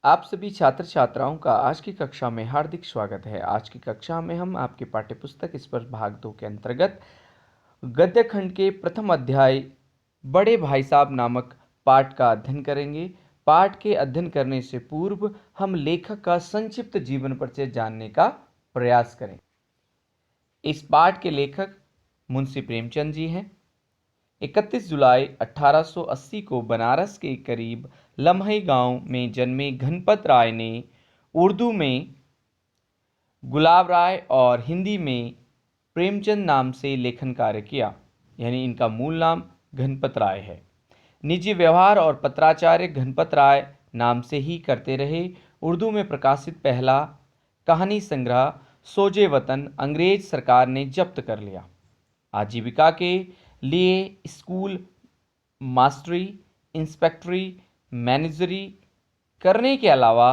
आप सभी छात्र छात्राओं का आज की कक्षा में हार्दिक स्वागत है। आज की कक्षा में हम आपके पाठ्यपुस्तक स्पर्श भाग 2 के अंतर्गत गद्य खंड के प्रथम अध्याय बड़े भाई साहब नामक पाठ का अध्ययन करेंगे। पाठ के अध्ययन करने से पूर्व हम लेखक का संक्षिप्त जीवन परिचय जानने का प्रयास करें। इस पाठ के लेखक मुंशी प्रेमचंद जी हैं। 31 जुलाई 1880 को बनारस के करीब लम्हई गांव में जन्मे घनपत राय ने उर्दू में गुलाब राय और हिंदी में प्रेमचंद नाम से लेखन कार्य किया। यानी इनका मूल नाम घनपत राय है। निजी व्यवहार और पत्राचार्य घनपत राय नाम से ही करते रहे। उर्दू में प्रकाशित पहला कहानी संग्रह सोजे वतन अंग्रेज सरकार ने जब्त कर लिया। आजीविका के लिए स्कूल मास्टरी, इंस्पेक्टरी, मैनेजरी करने के अलावा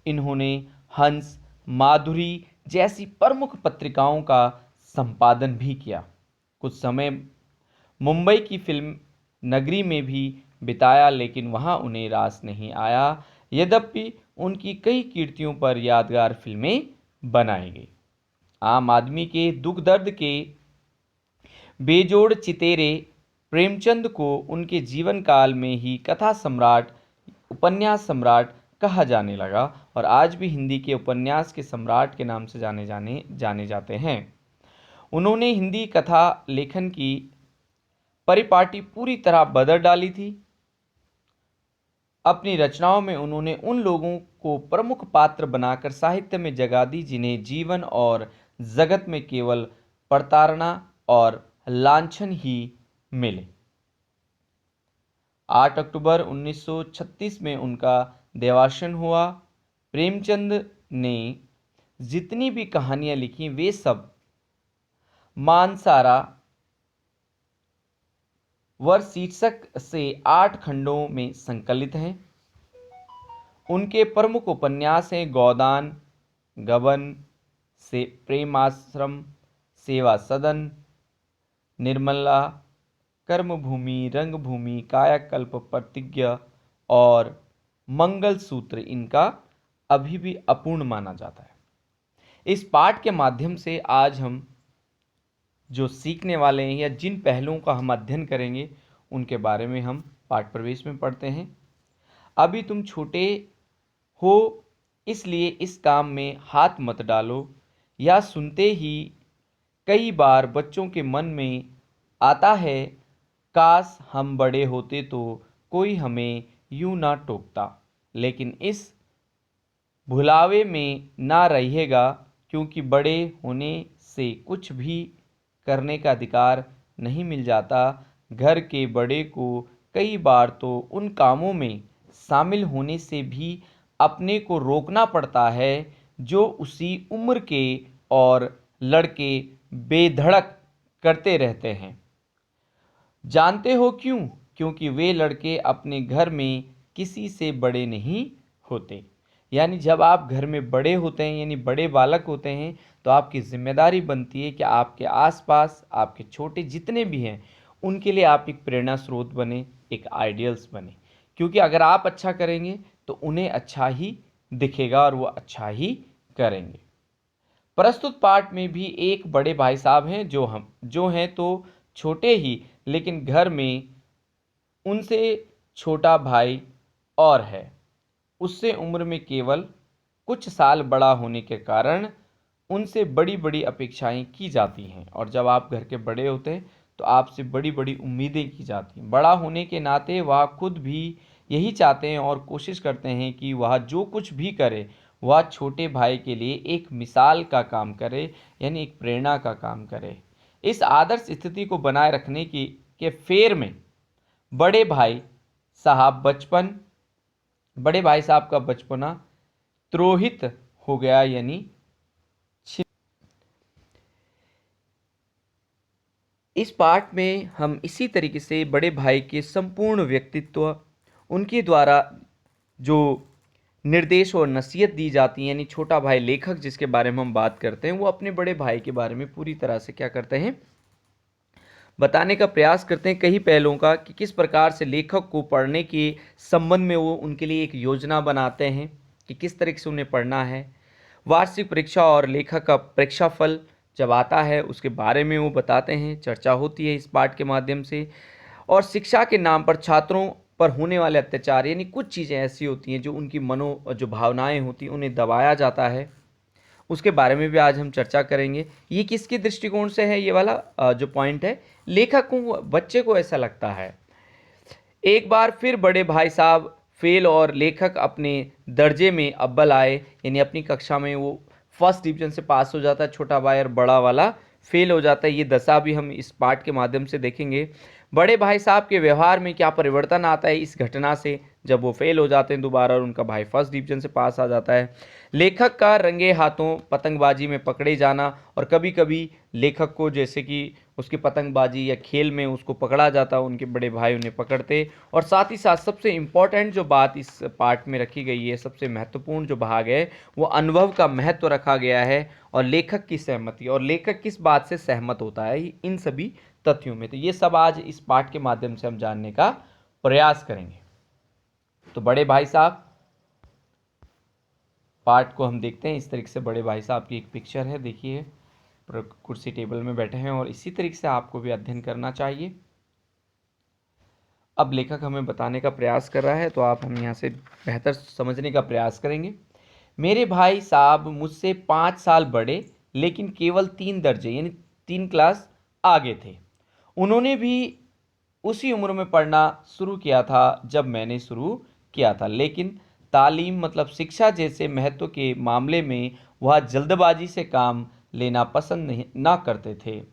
इन्होंने हंस, माधुरी जैसी प्रमुख पत्रिकाओं का संपादन भी किया। कुछ समय मुंबई की फिल्म नगरी में भी बिताया, लेकिन वहां उन्हें रास नहीं आया। यद्यपि उनकी कई कीर्तियों पर यादगार फिल्में बनाई गई। आम आदमी के दुख दर्द के बेजोड़ चितेरे प्रेमचंद को उनके जीवन काल में ही कथा सम्राट, उपन्यास सम्राट कहा जाने लगा और आज भी हिंदी के उपन्यास के सम्राट के नाम से जाने जाते हैं। उन्होंने हिंदी कथा लेखन की परिपाटी पूरी तरह बदल डाली थी। अपनी रचनाओं में उन्होंने उन लोगों को प्रमुख पात्र बनाकर साहित्य में जगह दी जिन्हें जीवन और जगत में केवल प्रताड़ना और लांछन ही मिले। 8 अक्टूबर 1936 में उनका देहावसान हुआ। प्रेमचंद ने जितनी भी कहानियां लिखी वे सब मानसारा वर शीर्षक से 8 खंडों में संकलित हैं। उनके प्रमुख उपन्यास हैं गोदान, गबन से प्रेमाश्रम, सेवा सदन, निर्मला, कर्मभूमि, रंगभूमि, कायाकल्प, प्रतिज्ञा और मंगलसूत्र इनका अभी भी अपूर्ण माना जाता है। इस पाठ के माध्यम से आज हम जो सीखने वाले हैं या जिन पहलुओं का हम अध्ययन करेंगे उनके बारे में हम पाठ प्रवेश में पढ़ते हैं। अभी तुम छोटे हो इसलिए इस काम में हाथ मत डालो। या सुनते ही कई बार बच्चों के मन में आता है, काश हम बड़े होते तो कोई हमें यूं ना टोकता। लेकिन इस भुलावे में ना रहिएगा, क्योंकि बड़े होने से कुछ भी करने का अधिकार नहीं मिल जाता। घर के बड़े को कई बार तो उन कामों में शामिल होने से भी अपने को रोकना पड़ता है जो उसी उम्र के और लड़के बेधड़क करते रहते हैं। जानते हो क्यों? क्योंकि वे लड़के अपने घर में किसी से बड़े नहीं होते। यानी जब आप घर में बड़े होते हैं, यानी बड़े बालक होते हैं, तो आपकी जिम्मेदारी बनती है कि आपके आसपास आपके छोटे जितने भी हैं उनके लिए आप एक प्रेरणा स्रोत बने, एक आइडियल्स बने। क्योंकि अगर आप अच्छा करेंगे तो उन्हें अच्छा ही दिखेगा और वो अच्छा ही करेंगे। प्रस्तुत पाठ में भी एक बड़े भाई साहब हैं जो हैं तो छोटे ही, लेकिन घर में उनसे छोटा भाई और है। उससे उम्र में केवल कुछ साल बड़ा होने के कारण उनसे बड़ी बड़ी अपेक्षाएं की जाती हैं और जब आप घर के बड़े होते हैं तो आपसे बड़ी बड़ी उम्मीदें की जाती हैं। बड़ा होने के नाते वह खुद भी यही चाहते हैं और कोशिश करते हैं कि वह जो कुछ भी करे वह छोटे भाई के लिए एक मिसाल का काम करे, यानी एक प्रेरणा का काम करे। इस आदर्श स्थिति को बनाए रखने की के फेर में बड़े भाई साहब का बचपना त्रोहित हो गया, यानी इस पाठ में हम इसी तरीके से बड़े भाई के संपूर्ण व्यक्तित्व, उनके द्वारा जो निर्देश और नसीहत दी जाती है, यानी छोटा भाई लेखक जिसके बारे में हम बात करते हैं, वो अपने बड़े भाई के बारे में पूरी तरह से क्या करते हैं, बताने का प्रयास करते हैं कई पहलुओं का, कि किस प्रकार से लेखक को पढ़ने के संबंध में वो उनके लिए एक योजना बनाते हैं। कि किस तरीके से उन्हें पढ़ना है। वार्षिक परीक्षा और लेखक का परीक्षाफल जब आता है उसके बारे में वो बताते हैं, चर्चा होती है इस पाठ के माध्यम से। और शिक्षा के नाम पर छात्रों पर होने वाले अत्याचार, यानी कुछ चीज़ें ऐसी होती हैं जो उनकी जो भावनाएं होती हैं उन्हें दबाया जाता है, उसके बारे में भी आज हम चर्चा करेंगे। ये किसके दृष्टिकोण से है, ये वाला जो पॉइंट है, लेखक को, बच्चे को ऐसा लगता है। एक बार फिर बड़े भाई साहब फेल और लेखक अपने दर्जे में अव्वल आए, यानी अपनी कक्षा में वो फर्स्ट डिवीजन से पास हो जाता है, छोटा भाई और बड़ा वाला फेल हो जाता है। ये दशा भी हम इस पाठ के माध्यम से देखेंगे। बड़े भाई साहब के व्यवहार में क्या परिवर्तन आता है इस घटना से, जब वो फेल हो जाते हैं दोबारा और उनका भाई फर्स्ट डिवीजन से पास आ जाता है। लेखक का रंगे हाथों पतंगबाजी में पकड़े जाना, और कभी कभी लेखक को जैसे कि उसकी पतंगबाजी या खेल में उसको पकड़ा जाता, उनके बड़े भाई उन्हें पकड़ते। और साथ ही साथ सबसे इम्पॉर्टेंट जो बात इस पार्ट में रखी गई है, सबसे महत्वपूर्ण जो भाग है, वो अनुभव का महत्व रखा गया है और लेखक की सहमति, और लेखक किस बात से सहमत होता है इन सभी तथ्यों में। तो ये सब आज इस पाठ के माध्यम से हम जानने का प्रयास करेंगे। तो बड़े भाई साहब पार्ट को हम देखते हैं। इस तरीके से बड़े भाई साहब की एक पिक्चर है, देखिए कुर्सी टेबल में बैठे हैं, और इसी तरीके से आपको भी अध्ययन करना चाहिए। अब लेखक हमें बताने का प्रयास कर रहा है, तो आप हम यहाँ से बेहतर समझने का प्रयास करेंगे। मेरे भाई साहब मुझसे 5 साल बड़े, लेकिन केवल 3 दर्जे यानी 3 क्लास आगे थे। उन्होंने भी उसी उम्र में पढ़ना शुरू किया था जब मैंने शुरू किया था, लेकिन तालीम मतलब शिक्षा जैसे महत्व के मामले में वह जल्दबाजी से काम लेना पसंद नहीं ना करते थे।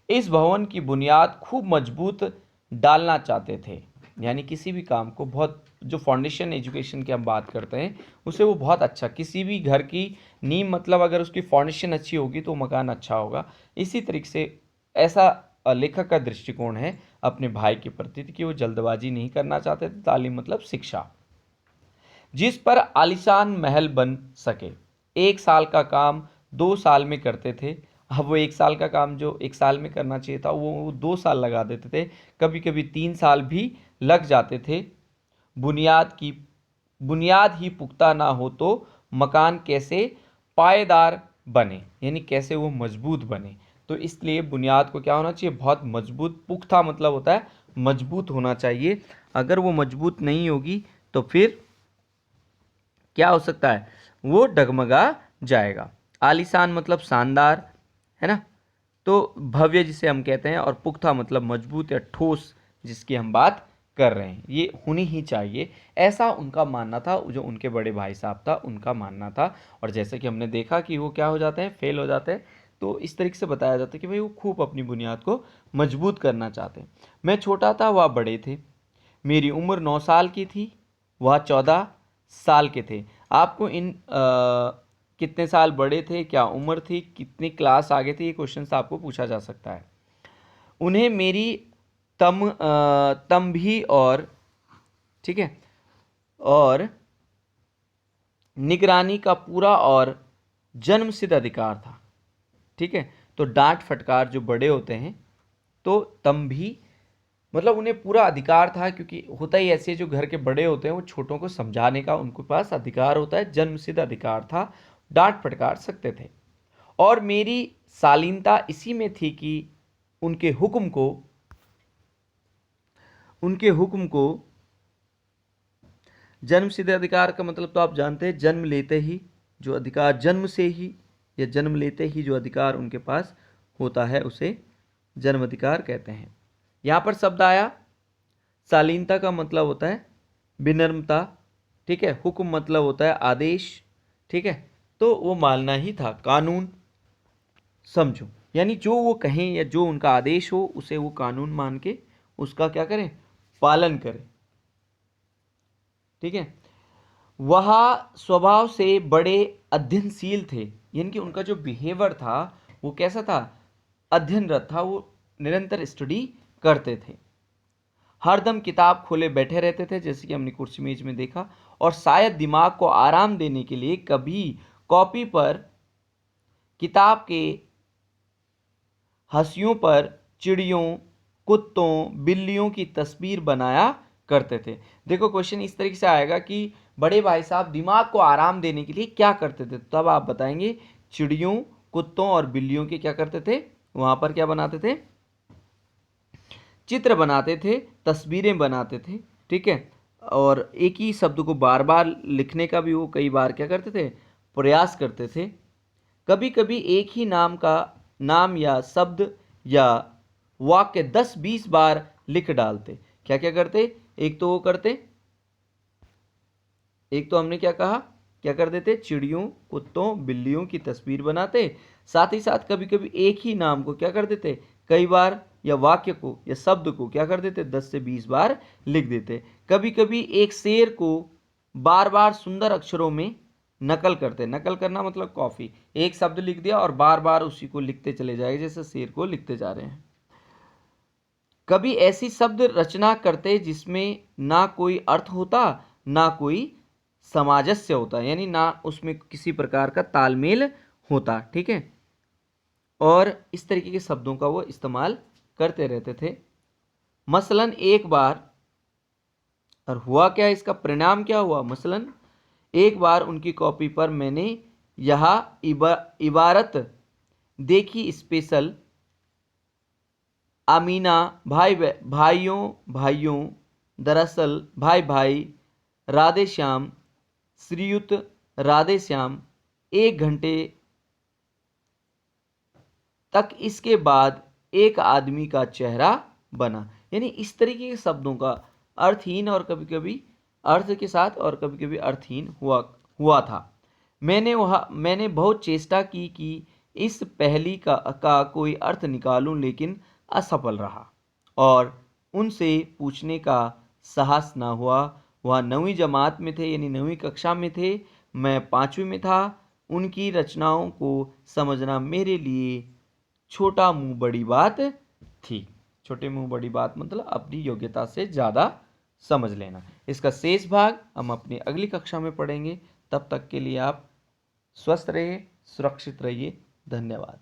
इस भवन की बुनियाद खूब मजबूत डालना चाहते थे, यानी किसी भी काम को बहुत, जो फाउंडेशन एजुकेशन की हम बात करते हैं उसे वो बहुत अच्छा, किसी भी घर की नींव मतलब अगर उसकी फाउंडेशन अच्छी होगी तो मकान अच्छा होगा। इसी तरीके से ऐसा लेखक का दृष्टिकोण है अपने भाई के प्रति कि वो जल्दबाजी नहीं करना चाहते थे। तालीम मतलब शिक्षा जिस पर आलीशान महल बन सके। 1 साल का काम 2 साल में करते थे। अब वो 1 साल का काम जो 1 साल में करना चाहिए था वो 2 साल लगा देते थे, कभी कभी 3 साल भी लग जाते थे। बुनियाद ही पुख्ता ना हो तो मकान कैसे पायेदार बने, यानी कैसे वो मजबूत बने। तो इसलिए बुनियाद को क्या होना चाहिए, बहुत मजबूत, पुख्ता मतलब होता है मजबूत होना चाहिए। अगर वो मजबूत नहीं होगी तो फिर क्या हो सकता है, वो डगमगा जाएगा। आलीशान मतलब शानदार, है ना, तो भव्य जिसे हम कहते हैं, और पुख्ता मतलब मजबूत या ठोस जिसकी हम बात कर रहे हैं, ये होनी ही चाहिए। ऐसा उनका मानना था, जो उनके बड़े भाई साहब था उनका मानना था। और जैसे कि हमने देखा कि वो क्या हो जाते हैं, फेल हो जाते हैं, तो इस तरीके से बताया जाता है कि भाई वो खूब अपनी बुनियाद को मजबूत करना चाहते हैं। मैं छोटा था, वह बड़े थे। मेरी उम्र 9 साल की थी, वह 14 साल के थे। आपको इन कितने साल बड़े थे, क्या उम्र थी, कितनी क्लास आगे थे, ये क्वेश्चन आपको पूछा जा सकता है। उन्हें मेरी तंबी और, ठीक है, और निगरानी का पूरा और जन्मसिद्ध अधिकार था। ठीक है, तो डांट फटकार जो बड़े होते हैं, तो तंबी मतलब उन्हें पूरा अधिकार था, क्योंकि होता ही ऐसे जो घर के बड़े होते हैं वो छोटों को समझाने का उनके पास अधिकार होता है, जन्मसिद्ध अधिकार था, डांट फटकार सकते थे। और मेरी शालीनता इसी में थी कि उनके हुक्म को जन्मसिद्ध अधिकार का मतलब तो आप जानते हैं, जन्म लेते ही जो अधिकार, जन्म से ही या जन्म लेते ही जो अधिकार उनके पास होता है उसे जन्म अधिकार कहते हैं। यहाँ पर शब्द आया, शालीनता का मतलब होता है विनम्रता, ठीक है, हुक्म मतलब होता है आदेश, ठीक है, तो वो मानना ही था, कानून समझो, यानी जो वो कहें या जो उनका आदेश हो उसे वो कानून मान के उसका क्या करें, पालन करें। ठीक है, वह स्वभाव से बड़े अध्ययनशील थे, यानी कि उनका जो बिहेवियर था वो कैसा था, अध्ययनरत था, वो निरंतर स्टडी करते थे, हरदम किताब खोले बैठे रहते थे, जैसे कि हमने कुर्सी मेज में देखा। और शायद दिमाग को आराम देने के लिए कभी कॉपी पर किताब के हंसियों पर चिड़ियों, कुत्तों, बिल्लियों की तस्वीर बनाया करते थे। देखो क्वेश्चन इस तरीके से आएगा कि बड़े भाई साहब दिमाग को आराम देने के लिए क्या करते थे? तब आप बताएंगे चिड़ियों, कुत्तों और बिल्लियों के क्या करते थे? वहां पर क्या बनाते थे? चित्र बनाते थे, तस्वीरें बनाते थे। ठीक है, और एक ही शब्द को बार बार लिखने का भी वो कई बार क्या करते थे? प्रयास करते थे। कभी कभी एक ही नाम या शब्द या वाक्य 10-20 बार लिख डालते। क्या क्या करते? एक तो वो करते, एक तो हमने क्या कहा, क्या कर देते? चिड़ियों, कुत्तों, बिल्लियों की तस्वीर बनाते। साथ ही साथ कभी कभी एक ही नाम को क्या कर देते? कई बार, या वाक्य को या शब्द को क्या कर देते? 10 से 20 बार लिख देते। कभी कभी एक शेर को बार बार सुंदर अक्षरों में नकल करते। नकल करना मतलब कॉपी, एक शब्द लिख दिया और बार बार उसी को लिखते चले जाएंगे, जैसे शेर को लिखते जा रहे हैं। कभी ऐसी शब्द रचना करते जिसमें ना कोई अर्थ होता, ना कोई सामंजस्य होता, यानी ना उसमें किसी प्रकार का तालमेल होता। ठीक है, और इस तरीके के शब्दों का वो इस्तेमाल करते रहते थे। मसलन एक बार, और हुआ क्या, इसका परिणाम क्या हुआ? मसलन एक बार उनकी कॉपी पर मैंने यह इबारत देखी, स्पेशल आमीना भाई भाइयों भाइयों, दरअसल भाई भाई, राधे श्याम, श्रीयुत राधे श्याम, 1 घंटे तक इसके बाद एक आदमी का चेहरा बना। यानी इस तरीके के शब्दों का अर्थहीन और कभी कभी अर्थ के साथ और कभी कभी अर्थहीन हुआ था। मैंने बहुत चेष्टा की कि इस पहेली का कोई अर्थ निकालूं, लेकिन असफल रहा और उनसे पूछने का साहस ना हुआ। वह 9वीं जमात में थे, यानी 9वीं कक्षा में थे, मैं 5वीं में था। उनकी रचनाओं को समझना मेरे लिए छोटा मुंह बड़ी बात थी। छोटे मुंह बड़ी बात मतलब अपनी योग्यता से ज़्यादा समझ लेना। इसका शेष भाग हम अपनी अगली कक्षा में पढ़ेंगे। तब तक के लिए आप स्वस्थ रहिए, सुरक्षित रहिए। धन्यवाद।